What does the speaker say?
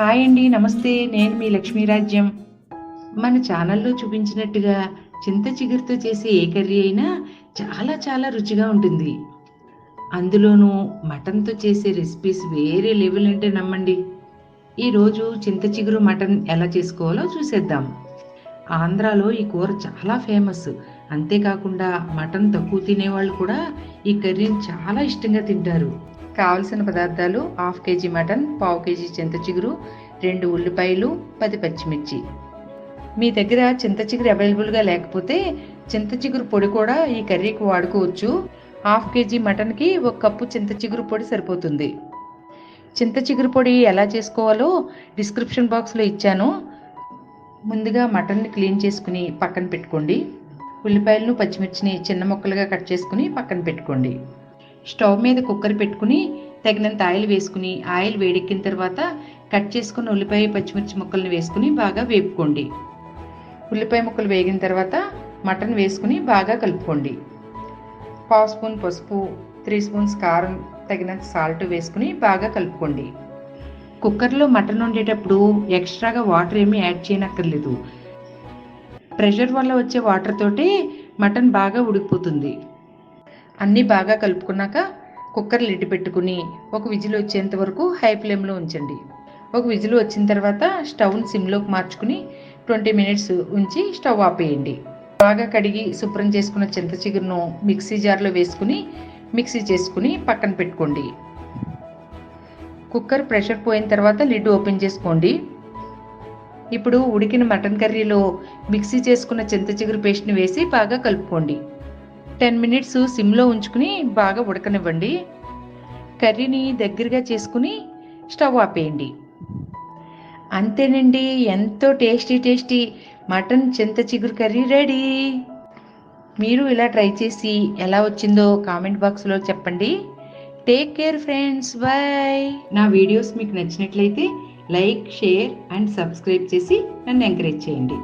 Hi అండి, నమస్తే. నేను మీ లక్ష్మీరాజ్యం. మన ఛానల్లో చూపించినట్టుగా చింత చిగురుతో చేసే ఏ కర్రీ అయినా చాలా చాలా రుచిగా ఉంటుంది. అందులోనూ మటన్తో చేసే రెసిపీస్ వేరే లెవెల్ అంటే నమ్మండి. ఈరోజు చింత చిగురు మటన్ ఎలా చేసుకోవాలో చూసేద్దాం. ఆంధ్రాలో ఈ కూర చాలా ఫేమస్. అంతేకాకుండా మటన్ తక్కువ తినేవాళ్ళు కూడా ఈ కర్రీని చాలా ఇష్టంగా తింటారు. కావలసిన పదార్థాలు: 1/2 kg మటన్, 1/4 kg చింత చిగురు, 2 ఉల్లిపాయలు, 10 పచ్చిమిర్చి. మీ దగ్గర చింత చిగురు అవైలబుల్గా లేకపోతే చింత చిగురు పొడి కూడా ఈ కర్రీకి వాడుకోవచ్చు. 1/2 kg మటన్కి 1 కప్పు చింత చిగురు పొడి సరిపోతుంది. చింత చిగురు పొడి ఎలా చేసుకోవాలో డిస్క్రిప్షన్ బాక్స్లో ఇచ్చాను. ముందుగా మటన్ని క్లీన్ చేసుకుని పక్కన పెట్టుకోండి. ఉల్లిపాయలను, పచ్చిమిర్చిని చిన్న ముక్కలుగా కట్ చేసుకుని పక్కన పెట్టుకోండి. స్టవ్ మీద కుక్కర్ పెట్టుకుని తగినంత ఆయిల్ వేసుకుని, ఆయిల్ వేడెక్కిన తర్వాత కట్ చేసుకున్న ఉల్లిపాయ, పచ్చిమిర్చి ముక్కలను వేసుకుని బాగా వేపుకోండి. ఉల్లిపాయ ముక్కలు వేగిన తర్వాత మటన్ వేసుకుని బాగా కలుపుకోండి. 1/2 స్పూన్ పసుపు, 3 స్పూన్స్ కారం, తగినంత సాల్ట్ వేసుకుని బాగా కలుపుకోండి. కుక్కర్లో మటన్ వండేటప్పుడు ఎక్స్ట్రాగా వాటర్ ఏమీ యాడ్ చేయనక్కర్లేదు. ప్రెషర్ వల్ల వచ్చే వాటర్ తోటే మటన్ బాగా ఉడికిపోతుంది. అన్నీ బాగా కలుపుకున్నాక కుక్కర్ లిడ్ పెట్టుకుని ఒక విజిల్ వచ్చేంత వరకు హై ఫ్లేమ్లో ఉంచండి. ఒక విజిల్ వచ్చిన తర్వాత స్టవ్ని సిమ్లోకి మార్చుకుని 20 మినిట్స్ ఉంచి స్టవ్ ఆపేయండి. బాగా కడిగి శుభ్రం చేసుకున్న చింత చిగురును మిక్సీ జార్లో వేసుకుని మిక్సీ చేసుకుని పక్కన పెట్టుకోండి. కుక్కర్ ప్రెషర్ పోయిన తర్వాత లిడ్ ఓపెన్ చేసుకోండి. ఇప్పుడు ఉడికిన మటన్ కర్రీలో మిక్సీ చేసుకున్న చింత చిగురు పేస్ట్ని వేసి బాగా కలుపుకోండి. 10 మినిట్స్ సిమ్లో ఉంచుకుని బాగా ఉడకనివ్వండి. కర్రీని దగ్గరగా చేసుకుని స్టవ్ ఆపేయండి. అంతేనండి, ఎంతో టేస్టీ మటన్ చింత చిగురు కర్రీ రెడీ. మీరు ఇలా ట్రై చేసి ఎలా వచ్చిందో కామెంట్ బాక్స్లో చెప్పండి. Take care friends, bye. నా వీడియోస్ మీకు నచ్చినట్లయితే లైక్, షేర్ అండ్ సబ్స్క్రైబ్ చేసి నన్ను ఎంకరేజ్ చేయండి.